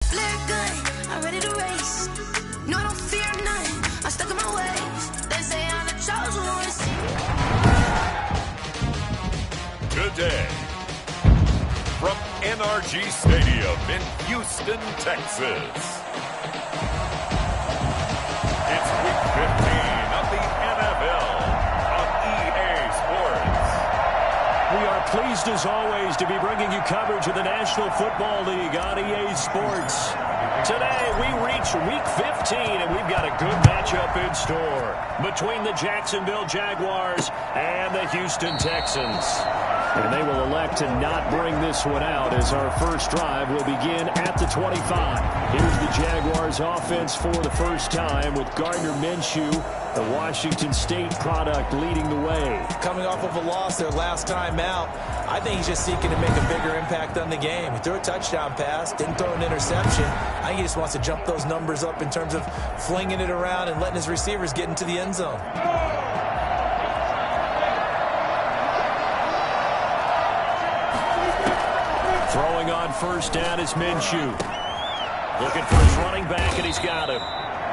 flare gun, I'm ready to race. No, I don't fear none. I'm stuck in my ways. They say I'm the chosen one. Good day. From NRG Stadium in Houston, Texas. It's Week 15 of the NFL on EA Sports. We are pleased, as always, to be bringing you coverage of the National Football League on EA Sports. Today, we reach Week 15, and we've got a good matchup in store between the Jacksonville Jaguars and the Houston Texans. And they will elect to not bring this one out, as our first drive will begin at the 25. Here's the Jaguars offense for the first time with Gardner Minshew, the Washington State product, leading the way. Coming off of a loss their last time out, I think he's just seeking to make a bigger impact on the game. He threw a touchdown pass, didn't throw an interception. I think he just wants to jump those numbers up in terms of flinging it around and letting his receivers get into the end zone. Throwing on first down is Minshew. Looking for his running back, and he's got him.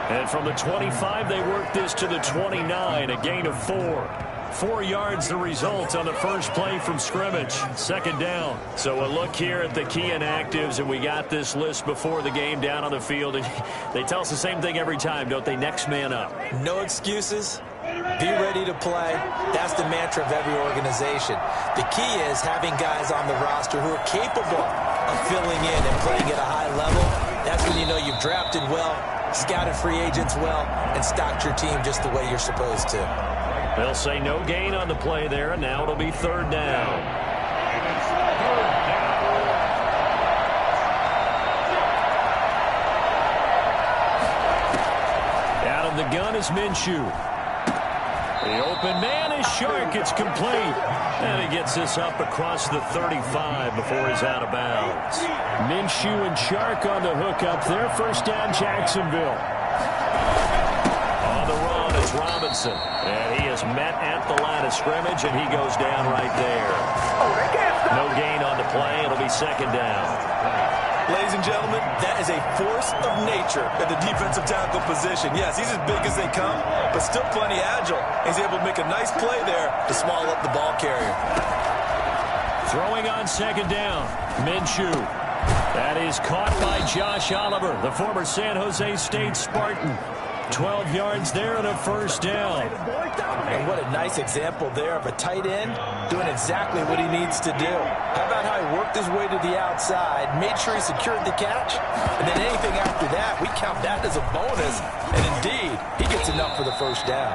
And from the 25, they work this to the 29, a gain of 4. 4 yards the result on the first play from scrimmage. Second down. So a look here at the key inactives, and we got this list before the game down on the field. And they tell us the same thing every time, don't they? Next man up. No excuses. Be ready to play. That's the mantra of every organization. The key is having guys on the roster who are capable of filling in and playing at a high level. That's when you know you've drafted well, scouted free agents well, and stocked your team just the way you're supposed to. They'll say no gain on the play there, and now it'll be third down. Out of the gun is Minshew. The open man is Shark. It's complete. And he gets this up across the 35 before he's out of bounds. Minshew and Shark on the hook up there. First down, Jacksonville. On the run is Robinson. And he is met at the line of scrimmage, and he goes down right there. No gain on the play. It'll be second down. Ladies and gentlemen, that is a force of nature at the defensive tackle position. Yes, he's as big as they come, but still plenty agile. He's able to make a nice play there to small up the ball carrier. Throwing on second down, Minshew. That is caught by Josh Oliver, the former San Jose State Spartan. 12 yards there and a first down. And what a nice example there of a tight end doing exactly what he needs to do. How about how he worked his way to the outside, made sure he secured the catch, and then anything after that, we count that as a bonus. And indeed, he gets enough for the first down.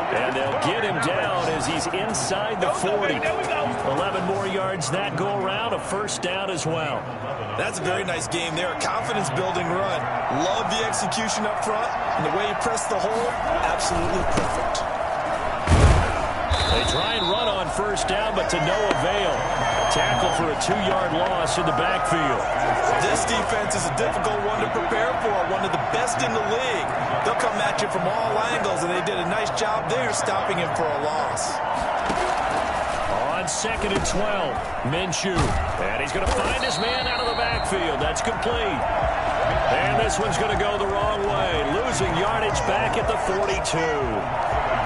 And they'll get him down as he's inside the 40. 11 more yards that go around, a first down as well. That's a very nice game there, a confidence-building run. Love the execution up front, and the way he pressed the hole, absolutely perfect. They try and run on first down, but to no avail. Tackle for a 2-yard loss in the backfield. This defense is a difficult one to prepare for, one of the best in the league. They'll come at you from all angles, and they did a nice job there stopping him for a loss. On second and 12, Minshew. And he's going to find his man out of the backfield. That's complete. And this one's going to go the wrong way. Losing yardage back at the 42.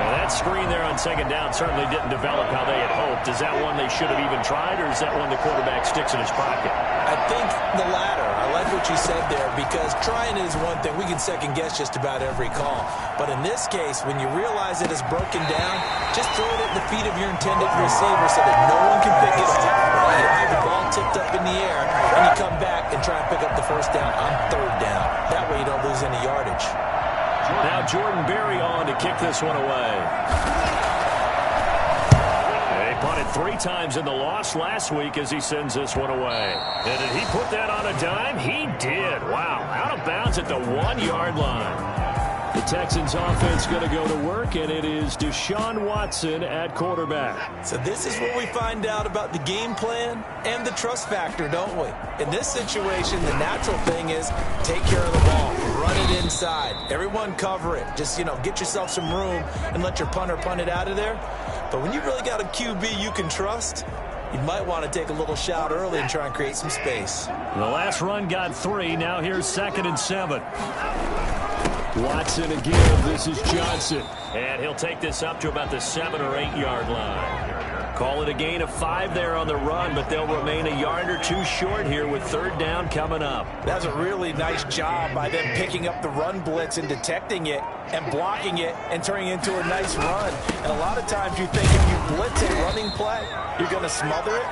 Now that screen there on second down certainly didn't develop how they had hoped. Is that one they should have even tried, or is that one the quarterback sticks in his pocket? I think the latter. I like what you said there, because trying is one thing. We can second guess just about every call. But in this case, when you realize it is broken down, just throw it at the feet of your intended receiver so that no one can pick it off. You have the ball tipped up in the air, and you come back and try and pick up the first down on third down. That way you don't lose any yardage. Now Jordan Berry on to kick this one away. They punted 3 times in the loss last week as he sends this one away. And did he put that on a dime? He did. Wow. Out of bounds at the 1-yard line. The Texans offense going to go to work, and it is Deshaun Watson at quarterback. So this is where we find out about the game plan and the trust factor, don't we? In this situation, the natural thing is take care of the ball, run it inside. Everyone cover it. Just, get yourself some room and let your punter punt it out of there. But when you really got a QB you can trust, you might want to take a little shot early and try and create some space. The last run got 3. Now here's 2nd and 7. Watson again. This is Johnson. And he'll take this up to about the 7 or 8 yard line. Call it a gain of 5 there on the run, but they'll remain a yard or 2 short here with 3rd down coming up. That's a really nice job by them picking up the run blitz and detecting it and blocking it and turning it into a nice run. And a lot of times you think if you blitz a running play, you're going to smother it.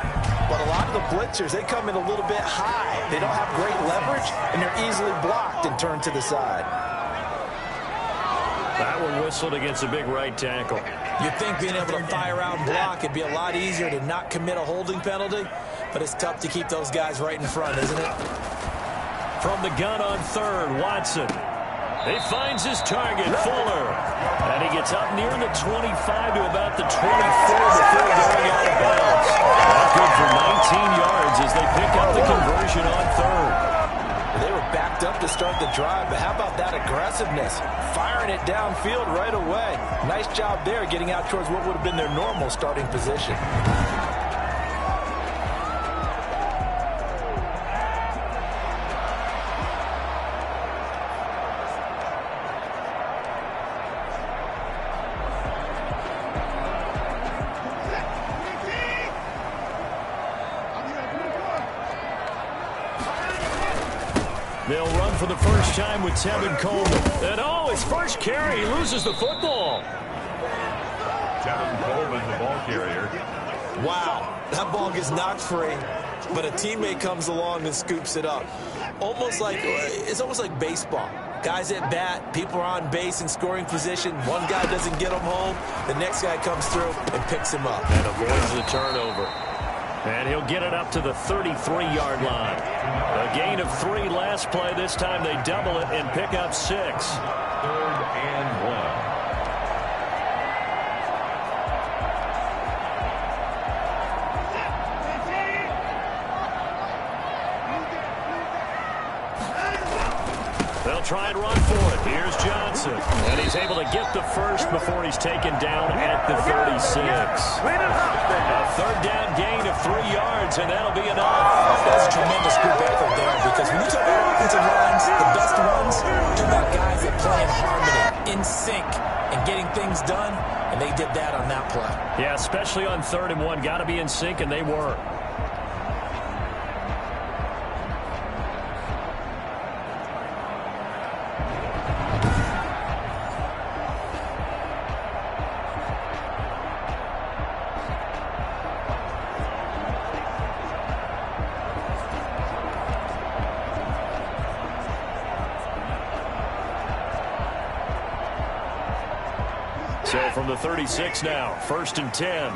But a lot of the blitzers, they come in a little bit high. They don't have great leverage, and they're easily blocked and turned to the side. That one whistled against a big right tackle. You'd think being able to fire out and block, it'd be a lot easier to not commit a holding penalty, but it's tough to keep those guys right in front, isn't it? From the gun on 3rd, Watson. He finds his target, Fuller. And he gets up near the 25 to about the 24 before going out of bounds. That's good for 19 yards as they pick up the conversion on 3rd. They were backed up to start the drive, but how about that aggressiveness? Firing it downfield right away. Nice job there getting out towards what would have been their normal starting position. They'll run for the first time with Tevin Coleman. And his first carry, he loses the football. Tevin Coleman, the ball carrier. Wow, that ball gets knocked free, but a teammate comes along and scoops it up. It's almost like baseball. Guys at bat, people are on base in scoring position. One guy doesn't get him home, the next guy comes through and picks him up. And avoids the turnover. And he'll get it up to the 33-yard line. A gain of 3 last play. This time they double it and pick up 6. 3rd and 1. They'll try and run for it. Here's Johnson. And he's able to get the first before he's taken down at the 36. A 3rd down gain of 3 yards, and that'll be enough. That's a tremendous group effort there, because when you talk about offensive lines, the best ones, you're about guys that play in harmony, in sync, and getting things done, and they did that on that play. Yeah, especially on 3rd and 1. Got to be in sync, and they were. So from the 36 now, 1st and 10.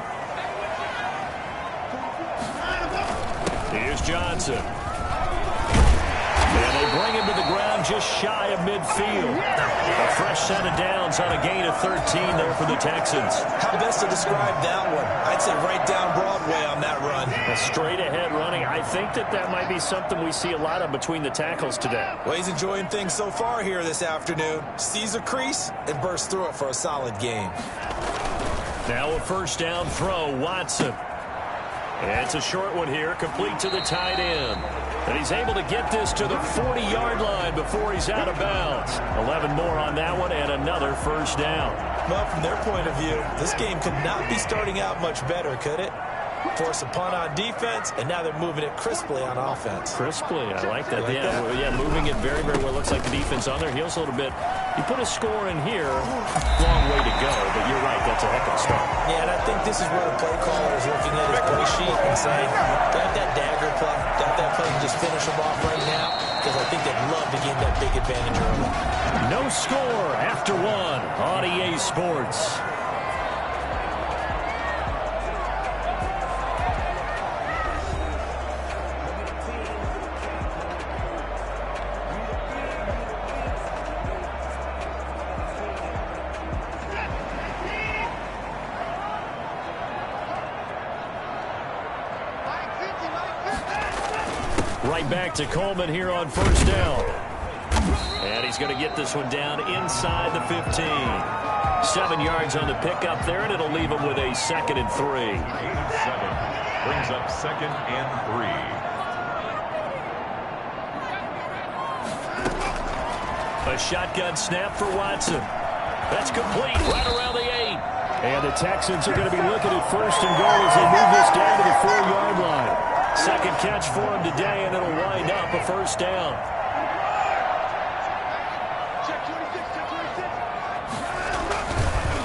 Here's Johnson. And they bring him to the ground just shy of midfield. A fresh set of downs on a gain of 13 there for the Texans. How best to describe that one? I'd say right down Broadway on that run. A straight ahead running. I think that might be something we see a lot of between the tackles today. Well, he's enjoying things so far here this afternoon. Sees a crease and bursts through it for a solid game. Now a 1st down throw, Watson. And it's a short one here, complete to the tight end. And he's able to get this to the 40-yard line before he's out of bounds. 11 more on that one and another 1st down. Well, from their point of view, this game could not be starting out much better, could it? Force a punt on defense, and now they're moving it crisply on offense. Crisply, I like that. Yeah, moving it very, very well. Looks like the defense on their heels a little bit. You put a score in here, long way to go, but you're right, that's a heck of a start. Yeah, and I think this is where the play caller is looking at his play sheet and saying, got that dagger play, got that play, and just finish them off right now, because I think they'd love to gain that big advantage early. No score after 1 on EA Sports. Right back to Coleman here on 1st down. And he's going to get this one down inside the 15. 7 yards on the pickup there, and it'll leave him with a 2nd and 3. Brings up 2nd and 3. A shotgun snap for Watson. That's complete right around the 8. And the Texans are going to be looking at 1st and goal as they move this down to the 4-yard line. Second catch for him today, and it'll wind up a 1st down.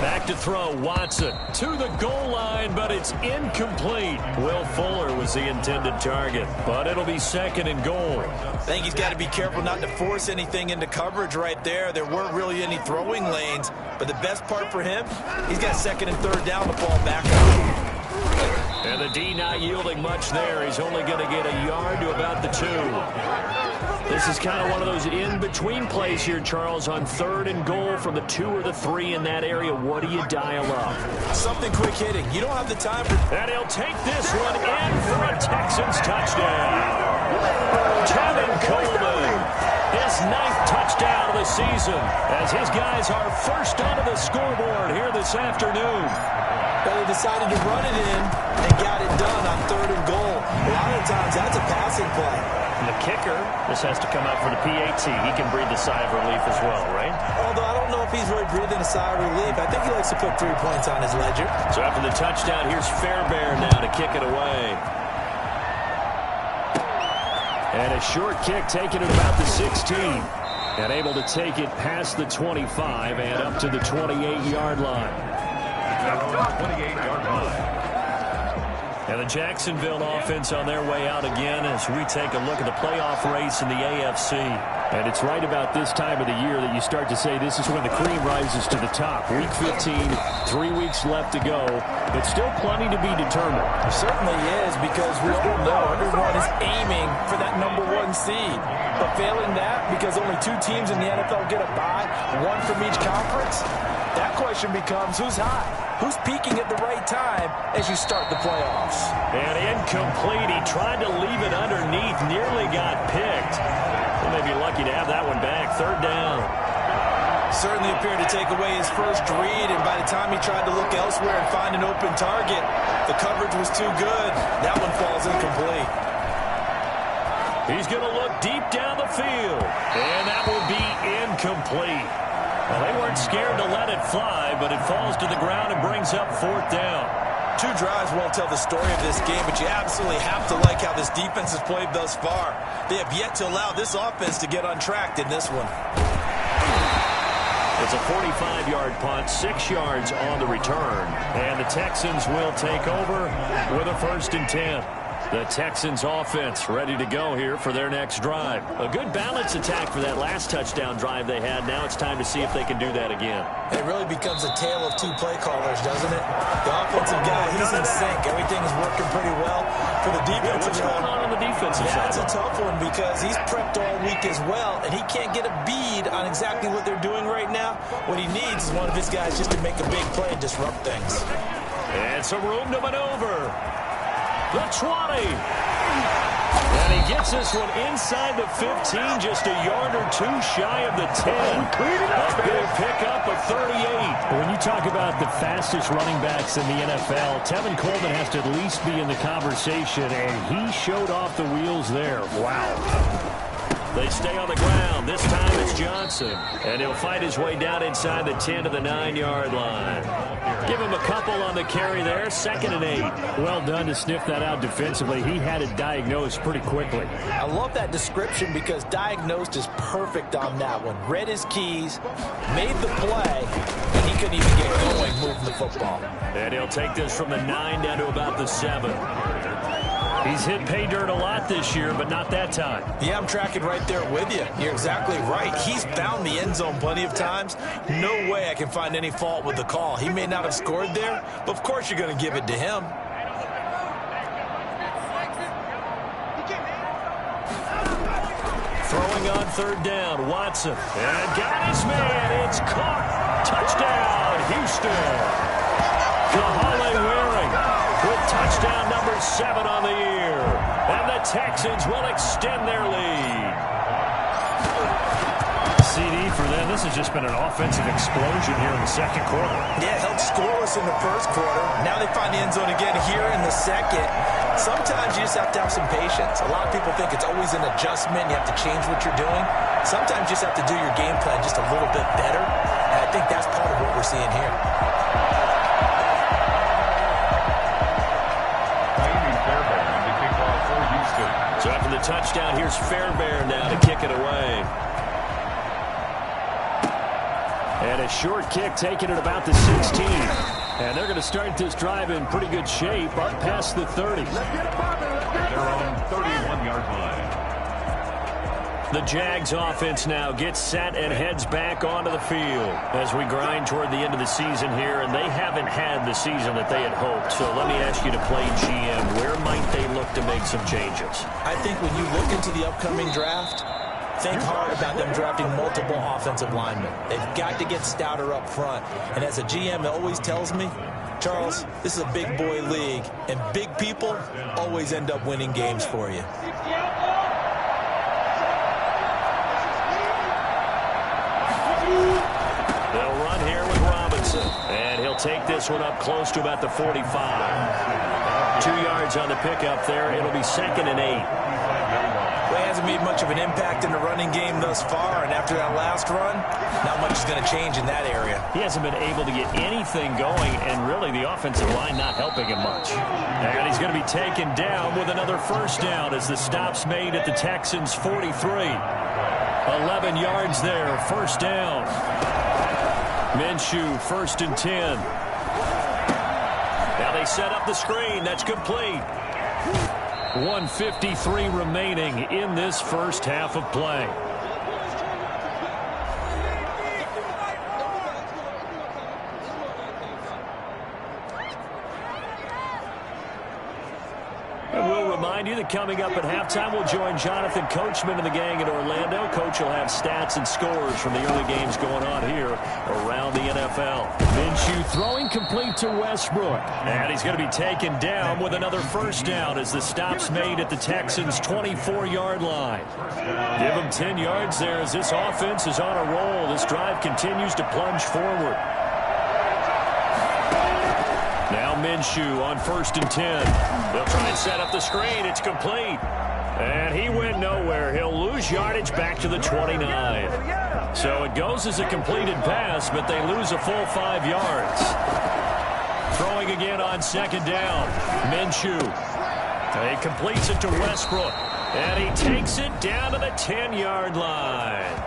Back to throw, Watson to the goal line, but it's incomplete. Will Fuller was the intended target, but it'll be 2nd and goal. I think he's got to be careful not to force anything into coverage right there. There weren't really any throwing lanes, but the best part for him, he's got 2nd and 3rd down to fall back on. And the D not yielding much there. He's only going to get a yard to about the 2. This is kind of one of those in-between plays here, Charles, on 3rd and goal from the 2 or the 3 in that area. What do you dial up? Something quick hitting. You don't have the time for... And he'll take this one in for a Texans touchdown. Tevin Coleman, his 9th touchdown of the season, as his guys are first onto the scoreboard here this afternoon. But they decided to run it in and got it done on 3rd and goal. A lot of times, that's a passing play. And the kicker, this has to come out for the PAT. He can breathe the sigh of relief as well, right? Although I don't know if he's really breathing a sigh of relief. I think he likes to put 3 points on his ledger. So after the touchdown, here's Fairbairn now to kick it away. And a short kick taken at about the 16. And able to take it past the 25 and up to the 28-yard line. 28-yard line. And the Jacksonville offense on their way out again as we take a look at the playoff race in the AFC. And it's right about this time of the year that you start to say this is when the cream rises to the top. Week 15, 3 weeks left to go, but still plenty to be determined. It certainly is, because we all know everyone is aiming for that #1 seed. But failing that, because only 2 teams in the NFL get a bye, 1 from each conference, that question becomes who's hot? Who's peaking at the right time as you start the playoffs? And incomplete. He tried to leave it underneath, nearly got picked. He may be lucky to have that one back. 3rd down. Certainly appeared to take away his first read, and by the time he tried to look elsewhere and find an open target, the coverage was too good. That one falls incomplete. He's going to look deep down the field, and that will be incomplete. Well, they weren't scared to let it fly, but it falls to the ground and brings up 4th down. 2 drives won't tell the story of this game, but you absolutely have to like how this defense has played thus far. They have yet to allow this offense to get untracked in this one. It's a 45-yard punt, 6 yards on the return. And the Texans will take over with a 1st and 10. The Texans offense ready to go here for their next drive. A good balance attack for that last touchdown drive they had. Now it's time to see if they can do that again. It really becomes a tale of 2 play callers, doesn't it? The offensive guy, he's in sync. Everything is working pretty well. For the defensive what's going on the defensive side? That's a tough one because he's prepped all week as well, and he can't get a bead on exactly what they're doing right now. What he needs is one of his guys just to make a big play and disrupt things. And some room to maneuver. The 20. And he gets this one inside the 15, just a yard or 2 shy of the 10. A big pickup of 38. When you talk about the fastest running backs in the NFL, Tevin Coleman has to at least be in the conversation, and he showed off the wheels there. Wow. They stay on the ground. This time it's Johnson. And he'll fight his way down inside the 10 to the 9-yard line. Give him a couple on the carry there. 2nd and 8. Well done to sniff that out defensively. He had it diagnosed pretty quickly. I love that description because diagnosed is perfect on that one. Read his keys, made the play, and he couldn't even get going moving the football. And he'll take this from the 9 down to about the 7. He's hit pay dirt a lot this year, but not that time. Yeah, I'm tracking right there with you. You're exactly right. He's found the end zone plenty of times. No way I can find any fault with the call. He may not have scored there, but of course you're going to give it to him. Throwing on 3rd down, Watson. And got his man. It's caught. Touchdown, Houston. Kahale Waring with touchdown number 7 on the year. And the Texans will extend their lead. CD for them. This has just been an offensive explosion here in the 2nd quarter. Yeah, held scoreless in the 1st quarter. Now they find the end zone again here in the 2nd. Sometimes you just have to have some patience. A lot of people think it's always an adjustment. You have to change what you're doing. Sometimes you just have to do your game plan just a little bit better. And I think that's part of what we're seeing here. So after the touchdown, here's Fairbairn now to kick it away. And a short kick taken at about the 16. And they're going to start this drive in pretty good shape up past the 30. They're on 31-yard line. The Jags offense now gets set and heads back onto the field as we grind toward the end of the season here, and they haven't had the season that they had hoped. So let me ask you to play GM. Where might they look to make some changes? I think when you look into the upcoming draft, think hard about them drafting multiple offensive linemen. They've got to get stouter up front. And as a GM, it always tells me, Charles, this is a big boy league, and big people always end up winning games for you. They'll run here with Robinson. And he'll take this one up close to about the 45. 2 yards on the pickup there. It'll be 2nd and 8. Well, he hasn't made much of an impact in the running game thus far, and after that last run, not much is going to change in that area. He hasn't been able to get anything going, and really the offensive line not helping him much. And he's going to be taken down with another first down as the stop's made at the Texans' 43. 11 yards there, first down. Minshew, 1st and 10. Now they set up the screen. That's complete. 1:53 remaining in this first half of play. And we'll remind you that coming up at halftime, we'll join Jonathan Coachman and the gang in Orlando. Coach will have stats and scores from the early games going on here around the NFL. Minshew throwing complete to Westbrook. And he's going to be taken down with another first down as the stop's made at the Texans' 24-yard line. Give him 10 yards there as this offense is on a roll. This drive continues to plunge forward. Now Minshew on 1st and 10. They'll try and set up the screen. It's complete. And he went nowhere. He'll lose yardage back to the 29. So it goes as a completed pass, but they lose a full 5 yards. Throwing again on 2nd down. Minshew. He completes it to Westbrook. And he takes it down to the 10-yard line.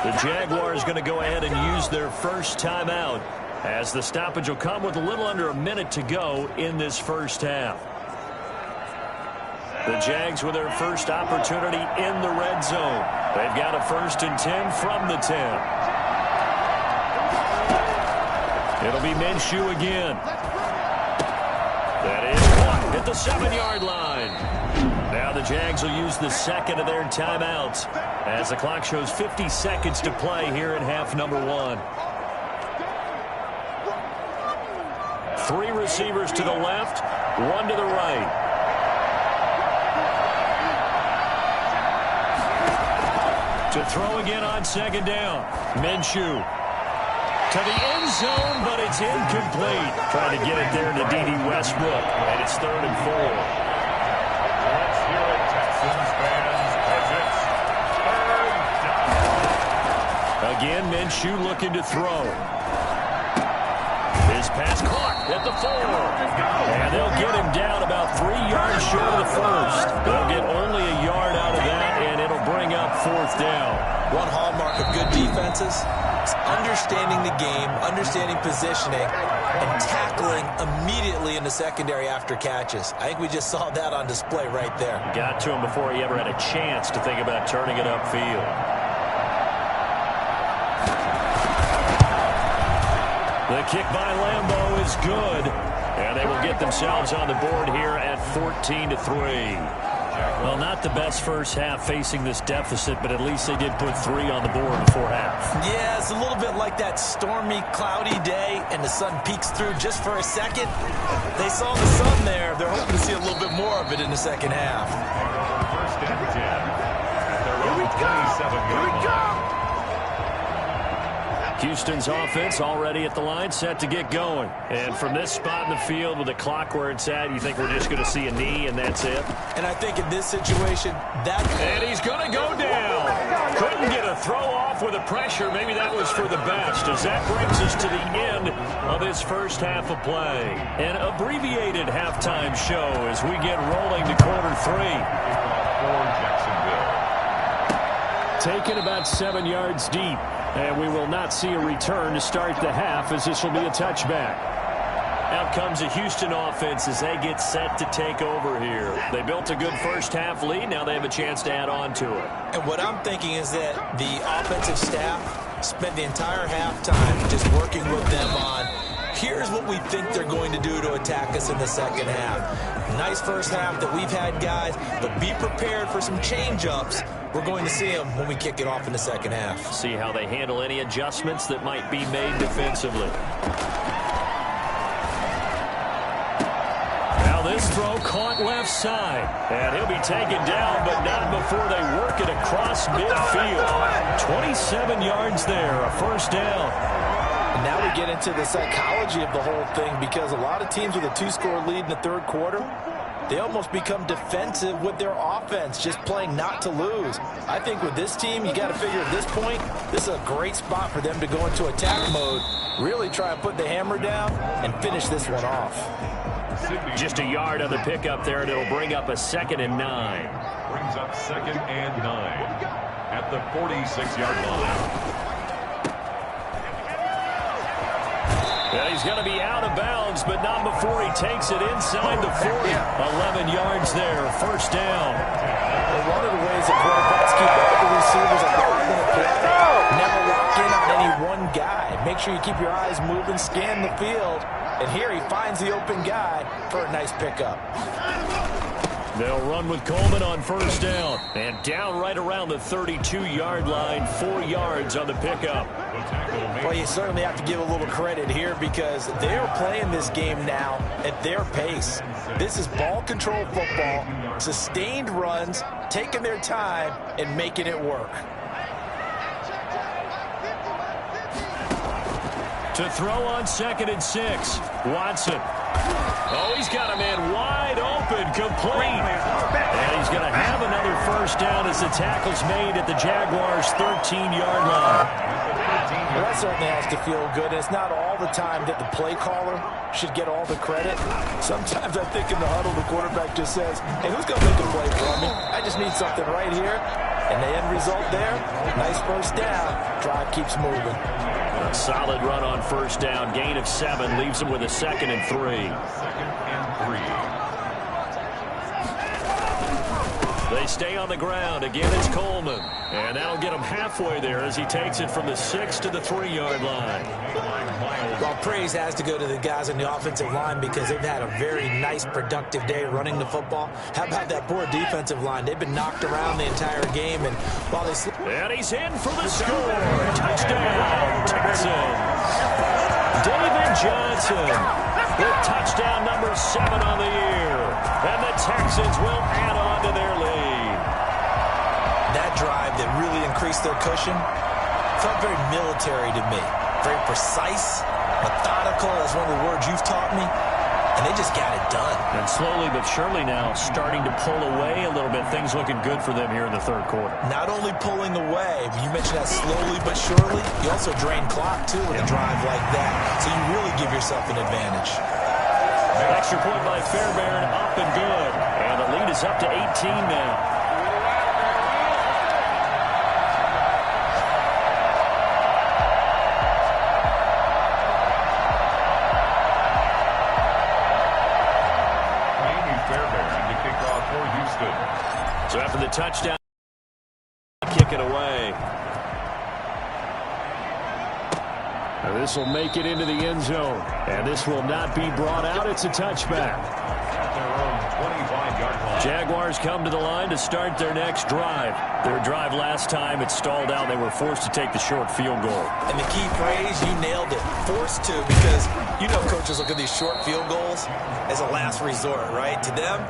The Jaguars going to go ahead and use their first timeout, as the stoppage will come with a little under a minute to go in this first half. The Jags with their first opportunity in the red zone. They've got a 1st and 10 from the 10. It'll be Minshew again. That is caught at the 7-yard line. Now the Jags will use the second of their timeouts as the clock shows 50 seconds to play here in half number 1. 3 receivers to the left, 1 to the right. To throw again on 2nd down. Minshew to the end zone, but it's incomplete. Trying to get it there to D.D. Westbrook, and it's 3rd and 4. Let's hear it, Texans fans, as it's 3rd down. Again, Minshew looking to throw. His pass caught at the 4. And they'll get him down about 3 yards short of the first. They'll get only a yard out of that, and it'll bring up 4th down. One hallmark of good defenses is understanding the game, understanding positioning, and tackling immediately in the secondary after catches. I think we just saw that on display right there. Got to him before he ever had a chance to think about turning it upfield. The kick by Lambeau is good, and they will get themselves on the board here at 14-3. Well, not the best first half facing this deficit, but at least they did put 3 on the board before half. Yeah, it's a little bit like that stormy, cloudy day, and the sun peeks through just for a second. They saw the sun there. They're hoping to see a little bit more of it in the second half. 1st and 10 at their own 27-yard line. Houston's offense already at the line, set to get going. And from this spot in the field with the clock where it's at, you think we're just going to see a knee and that's it? And I think in this situation, And he's going to go down. Couldn't get a throw off with the pressure. Maybe that was for the best, as that brings us to the end of this first half of play. An abbreviated halftime show as we get rolling to quarter 3. For Jacksonville. Taken about 7 yards deep. And we will not see a return to start the half, as this will be a touchback. Out comes the Houston offense as they get set to take over here. They built a good first half lead. Now they have a chance to add on to it. And what I'm thinking is that the offensive staff spent the entire halftime just working with them on, here's what we think they're going to do to attack us in the second half. Nice first half that we've had, guys, but be prepared for some change-ups. We're going to see them when we kick it off in the second half. See how they handle any adjustments that might be made defensively. Now this throw caught left side. And he'll be taken down, but not before they work it across midfield. 27 yards there, a first down. And now we get into the psychology of the whole thing, because a lot of teams with a 2-score lead in the third quarter, they almost become defensive with their offense, just playing not to lose. I think with this team, you got to figure at this point, this is a great spot for them to go into attack mode, really try and put the hammer down and finish this one off. Just a yard on the pickup there, and it'll bring up a 2nd and 9. Brings up 2nd and 9 at the 46-yard line. And he's going to be out of bounds, but not before he takes it inside the 40. 11 yards there, first down. Well, one of the ways that quarterbacks keep all the receivers alive in a play, never lock in on any one guy. Make sure you keep your eyes moving, scan the field. And here he finds the open guy for a nice pickup. They'll run with Coleman on first down. And down right around the 32-yard line, 4 yards on the pickup. Well, you certainly have to give a little credit here, because they're playing this game now at their pace. This is ball control football, sustained runs, taking their time and making it work. To throw on 2nd and 6, Watson. Oh, he's got a man wide open, complete. And he's going to have another first down as the tackle's made at the Jaguars' 13-yard line. Well, that certainly has to feel good. It's not all the time that the play caller should get all the credit. Sometimes I think in the huddle, the quarterback just says, hey, who's going to make a play for me? I just need something right here. And the end result there, nice first down. Drive keeps moving. A solid run on first down. Gain of 7 leaves them with a 2nd and 3. 2nd and 3. They stay on the ground. Again, it's Coleman. And that'll get him halfway there as he takes it from the 6 to the 3-yard line. Well, praise has to go to the guys on the offensive line, because they've had a very nice, productive day running the football. How about that poor defensive line? They've been knocked around the entire game, and while they... And he's in for the score. Touchdown, Texans. David Johnson with touchdown number 7 on the year. And the Texans will add on to their lead. That drive that really increased their cushion felt very military to me. Very precise, methodical, that's one of the words you've taught me. And they just got it done. And slowly but surely now starting to pull away a little bit. Things looking good for them here in the third quarter. Not only pulling away, but you mentioned that slowly but surely. You also drain clock, too, with a drive like that. So you really give yourself an advantage. Extra point by Fairbairn, up and good. And the lead is up to 18 now. So after the touchdown, kick it away. Now this will make it into the end zone. And this will not be brought out. It's a touchback. At their own 25-yard line. Jaguars come to the line to start their next drive. Their drive last time, it stalled out. They were forced to take the short field goal. And the key phrase, you nailed it. Forced to, because you know coaches look at these short field goals as a last resort, right? To them,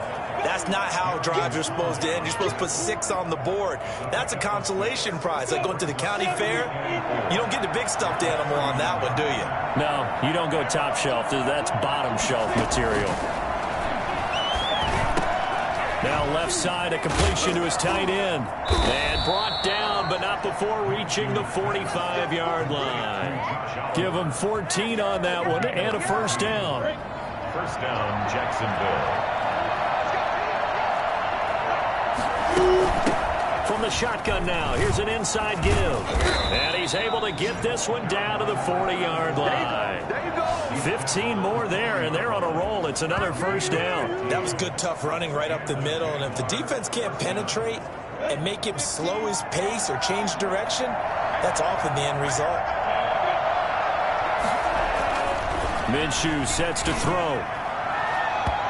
That's not how drives are supposed to end. You're supposed to put 6 on the board. That's a consolation prize. Like going to the county fair, you don't get the big stuffed animal on that one, do you? No, you don't go top shelf. That's bottom shelf material. Now left side, a completion to his tight end. And brought down, but not before reaching the 45-yard line. Give him 14 on that one and a first down. First down, Jacksonville. From the shotgun now, here's an inside give. And he's able to get this one down to the 40-yard line. 15 more there, and they're on a roll. It's another first down. That was good, tough running right up the middle. And if the defense can't penetrate and make him slow his pace or change direction, that's often the end result. Minshew sets to throw.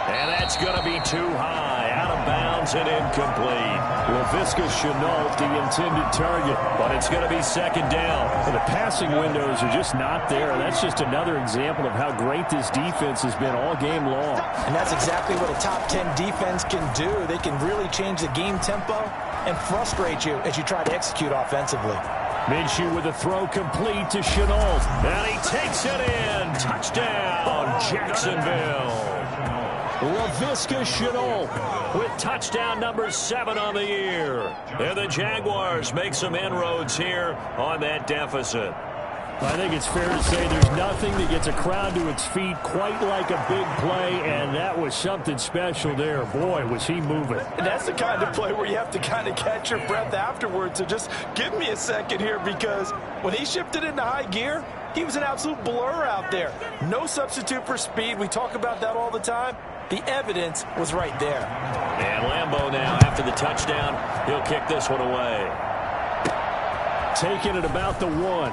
And that's going to be too high, out of bounds and incomplete. Laviska Shenault, the intended target, but it's going to be second down. Well, the passing windows are just not there. That's just another example of how great this defense has been all game long. And that's exactly what a top 10 defense can do. They can really change the game tempo and frustrate you as you try to execute offensively. Minshew with a throw complete to Shenault. And he takes it in. Touchdown, Jacksonville. Laviska Shenault with touchdown number 7 on the year. And the Jaguars make some inroads here on that deficit. I think it's fair to say there's nothing that gets a crowd to its feet quite like a big play, and that was something special there. Boy, was he moving. And that's the kind of play where you have to kind of catch your breath afterwards. So just give me a second here, because when he shifted into high gear, he was an absolute blur out there. No substitute for speed. We talk about that all the time. The evidence was right there. And Lambeau now, after the touchdown, he'll kick this one away. Taking it about the 1.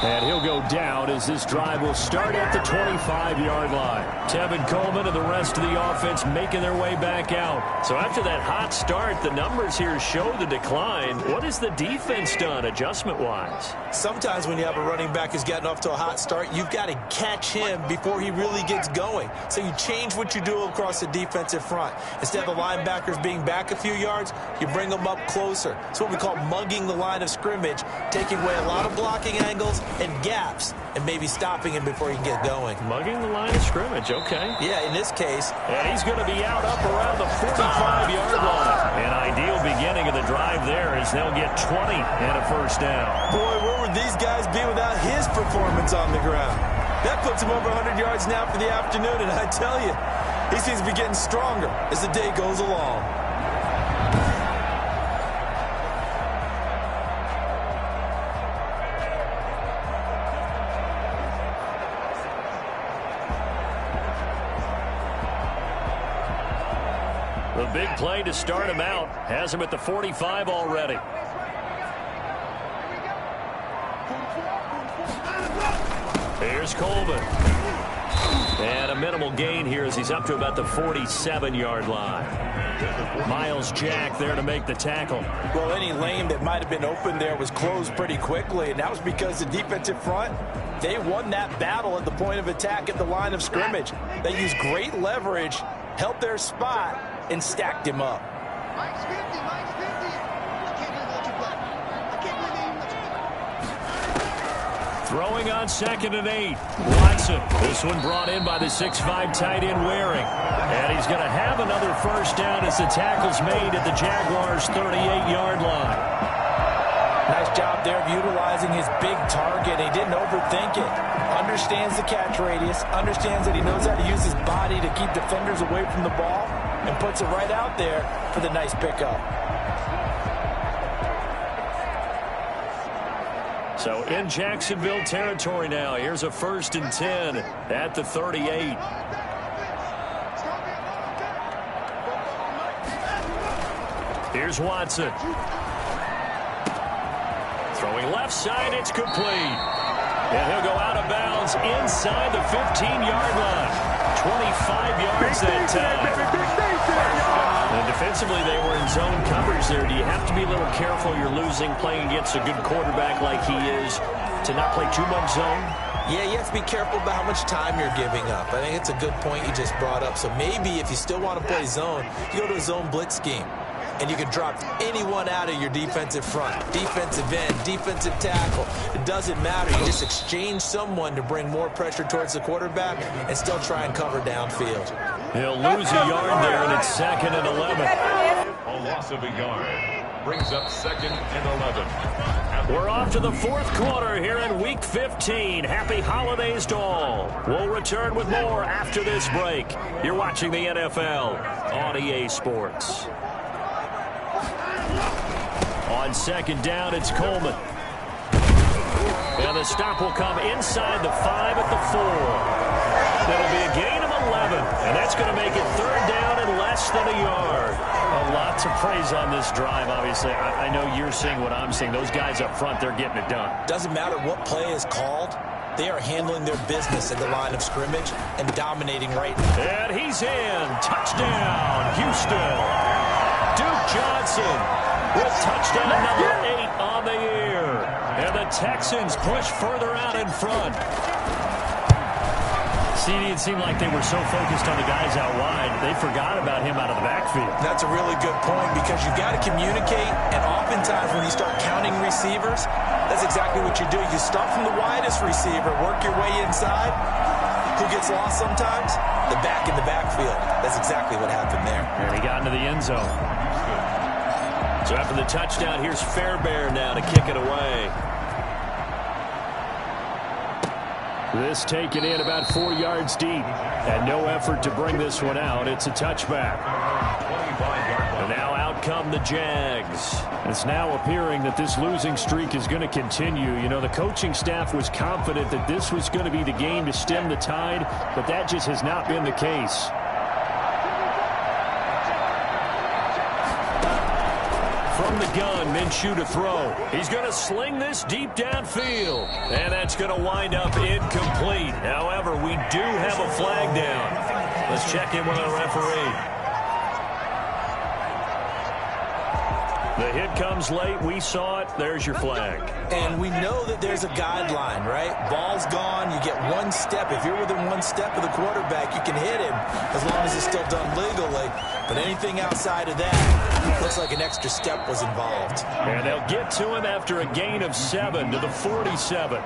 And he'll go down as this drive will start at the 25-yard line. Tevin Coleman and the rest of the offense making their way back out. So after that hot start, the numbers here show the decline. What has the defense done adjustment-wise? Sometimes when you have a running back who's gotten off to a hot start, you've got to catch him before he really gets going. So you change what you do across the defensive front. Instead of the linebackers being back a few yards, you bring them up closer. It's what we call mugging the line of scrimmage, taking away a lot of blocking angles and gaps, and maybe stopping him before he can get going. Mugging the line of scrimmage, okay. Yeah, in this case. And he's going to be out up around the 45-yard line. An ideal beginning of the drive there as they'll get 20 and a first down. Boy, where would these guys be without his performance on the ground? That puts him over 100 yards now for the afternoon, and I tell you, he seems to be getting stronger as the day goes along. The big play to start him out has him at the 45 already. Here's Coleman. And a minimal gain here as he's up to about the 47-yard line. Miles Jack there to make the tackle. Well, any lane that might have been open there was closed pretty quickly, and that was because the defensive front, they won that battle at the point of attack at the line of scrimmage. They used great leverage, held their spot, and stacked him up. Mike's 50, Mike's 50. I can't believe that you play. I can't believe that you play. Throwing on 2nd and 8. Watson. This one brought in by the 6'5" tight end Waring. And he's going to have another first down as the tackle's made at the Jaguars' 38-yard line. Nice job there of utilizing his big target. He didn't overthink it. Understands the catch radius. Understands that he knows how to use his body to keep defenders away from the ball. And puts it right out there for the nice pickup. So in Jacksonville territory now. Here's a 1st and 10 at the 38. Here's Watson. Throwing left side, it's complete. And he'll go out of bounds inside the 15-yard line. 25 yards that time. And defensively, they were in zone coverage there. Do you have to be a little careful? You're losing playing against a good quarterback like he is to not play too much zone? Yeah, you have to be careful about how much time you're giving up. I think it's a good point you just brought up. So maybe if you still want to play zone, you go to a zone blitz scheme. And you can drop anyone out of your defensive front, defensive end, defensive tackle. It doesn't matter. You just exchange someone to bring more pressure towards the quarterback and still try and cover downfield. He'll lose a yard there, and it's 2nd and 11. A loss of a yard brings up 2nd and 11. We're off to the 4th quarter here in Week 15. Happy holidays to all. We'll return with more after this break. You're watching the NFL on EA Sports. On 2nd down, it's Coleman. And the stop will come inside the 5 at the 4. That'll be a gain of 11, and that's going to make it 3rd down and less than a yard. Lots of praise on this drive, obviously. I know you're seeing what I'm seeing. Those guys up front, they're getting it done. Doesn't matter what play is called. They are handling their business at the line of scrimmage and dominating right now. And he's in. Touchdown, Houston. Duke Johnson with touchdown number 8 on the year. And the Texans push further out in front. CD, it seemed like they were so focused on the guys out wide, they forgot about him out of the backfield. That's a really good point because you've got to communicate, and oftentimes when you start counting receivers, that's exactly what you do. You start from the widest receiver, work your way inside. Who gets lost sometimes? The back in the backfield. That's exactly what happened there. And he got into the end zone. So after the touchdown, here's Fairbairn now to kick it away. This taken in about 4 yards deep. And no effort to bring this one out. It's a touchback. And now out come the Jags. It's now appearing that this losing streak is going to continue. You know, the coaching staff was confident that this was going to be the game to stem the tide, but that just has not been the case. From the gun, Minshew to throw. He's going to sling this deep downfield. And that's going to wind up incomplete. However, we do have a flag down. Let's check in with our referee. The hit comes late. We saw it. There's your flag. And we know that there's a guideline, right? Ball's gone. You get 1 step. If you're within 1 step of the quarterback, you can hit him as long as it's still done legally. But anything outside of that, looks like an extra step was involved. And they'll get to him after a gain of 7 to the 47.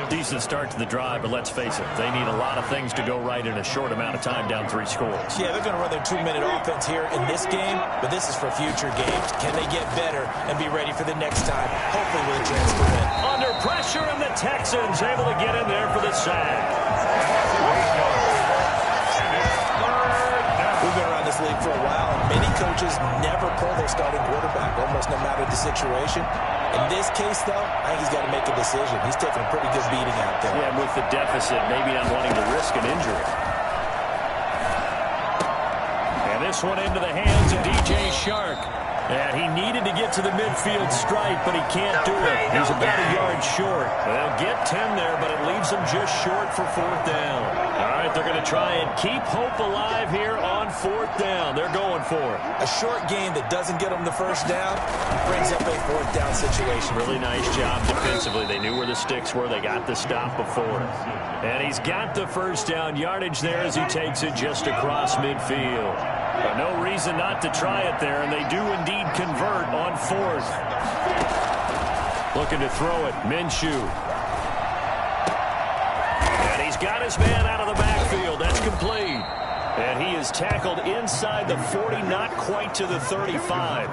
Decent start to the drive, but let's face it, they need a lot of things to go right in a short amount of time, down 3 scores. Yeah, they're going to run their 2-minute offense here in this game, but this is for future games. Can they get better and be ready for the next time, hopefully with a chance to win? Under pressure, and the Texans able to get in there for the sack. We've been around this league for a while, and many coaches never pull their starting quarterback, almost no matter the situation. In this case, though, I think he's got to make a decision. He's taking a pretty good beating out there. Yeah, with the deficit, maybe not wanting to risk an injury. And this one into the hands of DJ Shark. And he needed to get to the midfield stripe, but he can't do it. He's about a yard short. They'll get 10 there, but it leaves him just short for 4th down. All right, they're going to try and keep hope alive here on 4th down. They're going for it. A short game that doesn't get them the 1st down brings up a 4th down situation. Really nice job defensively. They knew where the sticks were. They got the stop before. And he's got the 1st down yardage there as he takes it just across midfield. But no reason not to try it there, and they do indeed convert on 4th. Looking to throw it, Minshew. And he's got his man out of the backfield. That's complete. And he is tackled inside the 40, not quite to the 35.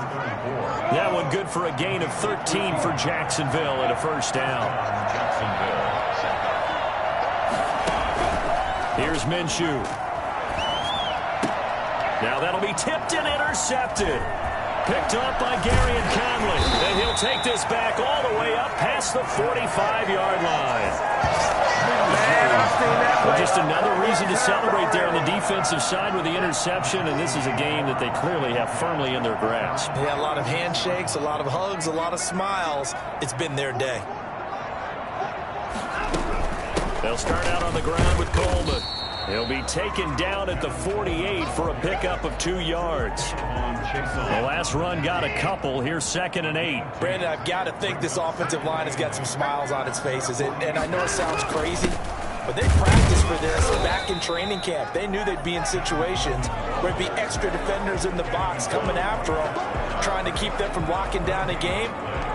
That one good for a gain of 13 for Jacksonville and a 1st down. Here's Minshew. Now that'll be tipped and intercepted. Picked up by Gary and Conley. And he'll take this back all the way up past the 45-yard line. Well, just another reason to celebrate there on the defensive side with the interception, and this is a game that they clearly have firmly in their grasp. Yeah, a lot of handshakes, a lot of hugs, a lot of smiles. It's been their day. They'll start out on the ground with Coleman. He'll be taken down at the 48 for a pickup of 2 yards. The last run got a couple. Here's 2nd and 8. Brandon, I've got to think this offensive line has got some smiles on its faces. And I know it sounds crazy, but they practiced for this back in training camp. They knew they'd be in situations where it'd be extra defenders in the box coming after them, trying to keep them from locking down a game.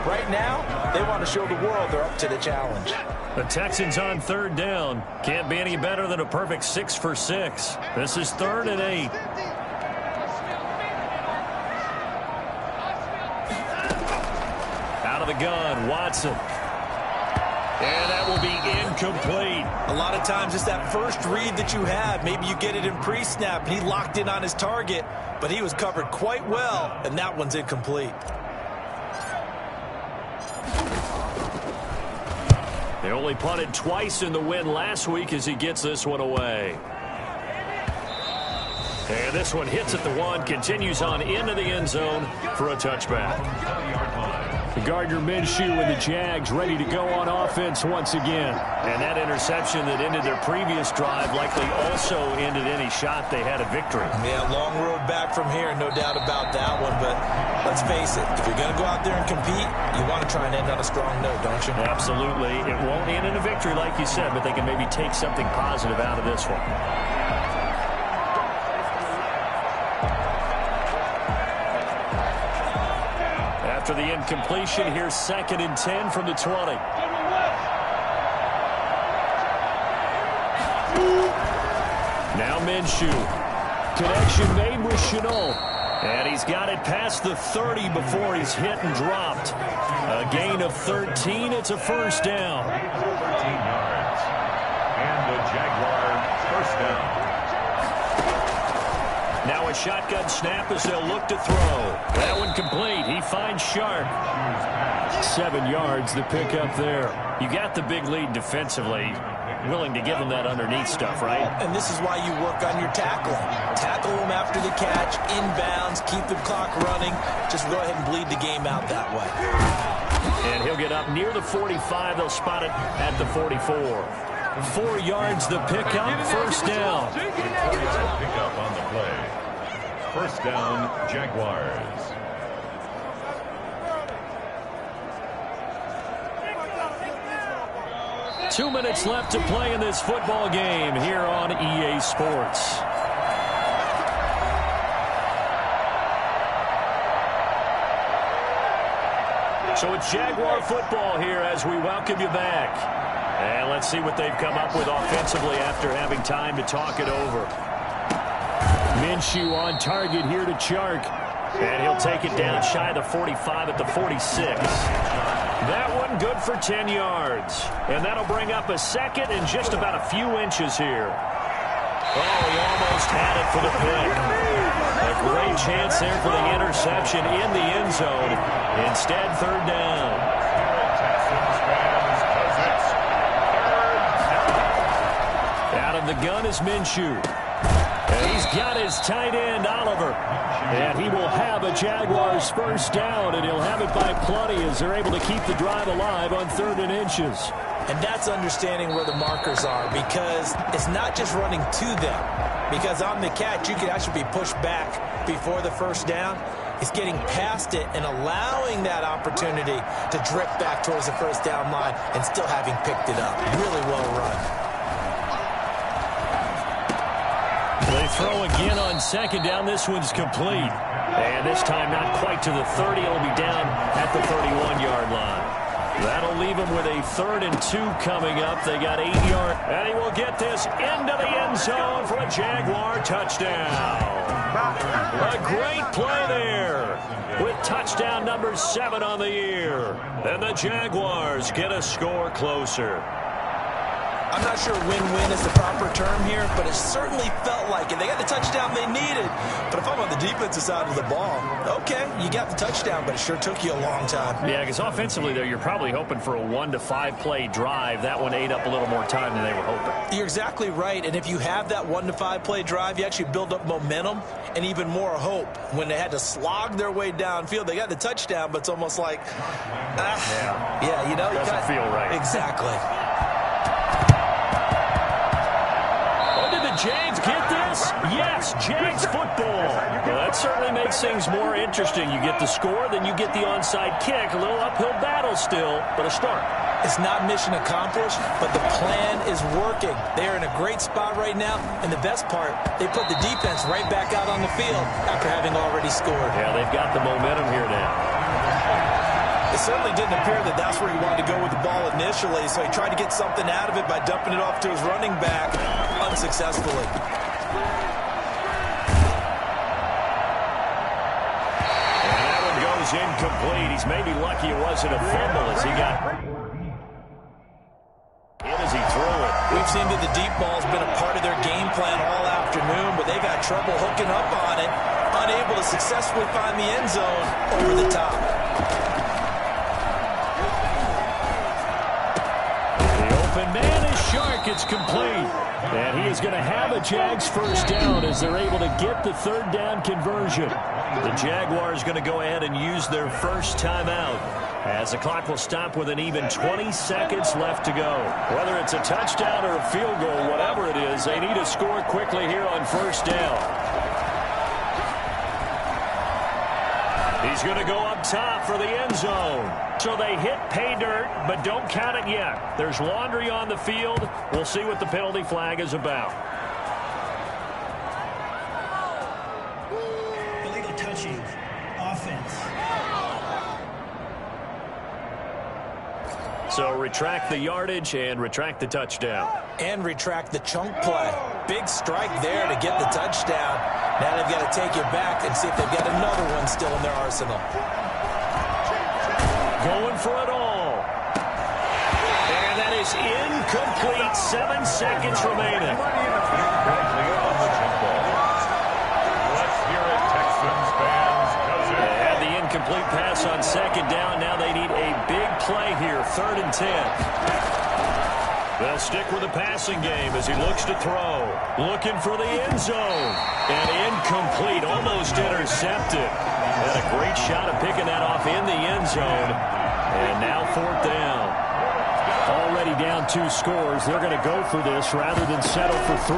Right now, they want to show the world they're up to the challenge. The Texans on 3rd down. Can't be any better than a perfect 6 for 6. This is 3rd and 8. Out of the gun, Watson. And that will be incomplete. A lot of times it's that first read that you have. Maybe you get it in pre-snap, and he locked in on his target, but he was covered quite well, and that one's incomplete. They only punted twice in the win last week as he gets this one away. And this one hits at the 1, continues on into the end zone for a touchback. The Gardner Minshew and the Jags ready to go on offense once again. And that interception that ended their previous drive likely also ended any shot they had at victory. Yeah, long road back from here, no doubt about that one. But let's face it, if you're going to go out there and compete, you want to try and end on a strong note, don't you? Absolutely. It won't end in a victory like you said, but they can maybe take something positive out of this one. After the incompletion, here's 2nd and 10 from the 20. Now Minshew. Connection made with Chenault. And he's got it past the 30 before he's hit and dropped. A gain of 13. It's a first down. 13 yards. And the Jaguars first down. Now a shotgun snap as they'll look to throw. That one complete. He finds Sharp. 7 yards, the pickup there. You got the big lead defensively. Willing to give them that underneath stuff, right? And this is why you work on your tackling. Tackle them after the catch, inbounds, keep the clock running. Just go ahead and bleed the game out that way. And he'll get up near the 45. They'll spot it at the 44. 4 yards, the pickup, first down. Pickup on the play. First down, Jaguars. Two minutes left to play in this football game here on EA Sports. So it's Jaguar football here as we welcome you back. And let's see what they've come up with offensively after having time to talk it over. Minshew on target here to Chark. And he'll take it down shy of the 45 at the 46. That one good for 10 yards. And that'll bring up a second and just about a few inches here. Oh, he almost had it for the pick. A great chance there for the interception in the end zone. Instead, third down. Out of the gun is Minshew. And he's got his tight end, Oliver. And he will have a Jaguars first down, and he'll have it by plenty as they're able to keep the drive alive on 3rd and inches. And that's understanding where the markers are, because it's not just running to them. Because on the catch, you could actually be pushed back before the first down. It's getting past it and allowing that opportunity to drip back towards the first down line and still having picked it up. Really well run. They throw again on second down. This one's complete. And this time not quite to the 30. It'll be down at the 31-yard line. That'll leave them with a 3rd and 2 coming up. They got 8 yards. And he will get this into the end zone for a Jaguar touchdown. A great play there with touchdown number 7 on the year. And the Jaguars get a score closer. I'm not sure win-win is the proper term here, but it certainly felt like it. They got the touchdown they needed. But if I'm on the defensive side of the ball, okay, you got the touchdown, but it sure took you a long time. Yeah, because offensively, though, you're probably hoping for a 1 to 5 play drive. That one ate up a little more time than they were hoping. You're exactly right. And if you have that 1 to 5 play drive, you actually build up momentum and even more hope. When they had to slog their way downfield, they got the touchdown, but it's almost like, yeah, you know. Doesn't feel right. Exactly. Did Jags get this? Yes, Jags football. Well, that certainly makes things more interesting. You get the score, then you get the onside kick. A little uphill battle still, but a start. It's not mission accomplished, but the plan is working. They are in a great spot right now, and the best part, they put the defense right back out on the field after having already scored. Yeah, they've got the momentum here now. It certainly didn't appear that that's where he wanted to go with the ball initially, so he tried to get something out of it by dumping it off to his running back unsuccessfully. And that one goes incomplete. He's maybe lucky it wasn't a fumble as he got in as he threw it. We've seen that the deep ball's been a part of their game plan all afternoon, but they've had trouble hooking up on it, unable to successfully find the end zone over the top. Man is sharp. It's complete. And he is going to have a Jags first down as they're able to get the third down conversion. The Jaguars going to go ahead and use their first timeout as the clock will stop with an even 20 seconds left to go. Whether it's a touchdown or a field goal, whatever it is, they need to score quickly here on first down. He's going to go up top for the end zone. So they hit pay dirt, but don't count it yet. There's laundry on the field. We'll see what the penalty flag is about. Illegal touching. Offense. So retract the yardage and retract the touchdown. And retract the chunk play. Big strike there to get the touchdown. Now they've got to take it back and see if they've got another one still in their arsenal. Going for it all. And that is incomplete. 7 seconds remaining. Let's hear it, Texans fans. They had the incomplete pass on second down. Now they need a big play here. 3rd and 10. They'll stick with the passing game as he looks to throw. Looking for the end zone. And incomplete. Almost intercepted. Had a great shot of picking that off in the end zone. And now 4th down. Already down 2 scores. They're going to go for this rather than settle for 3.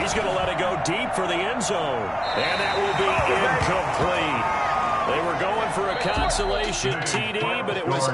He's going to let it go deep for the end zone. And that will be incomplete. They were going for a consolation TD, but it was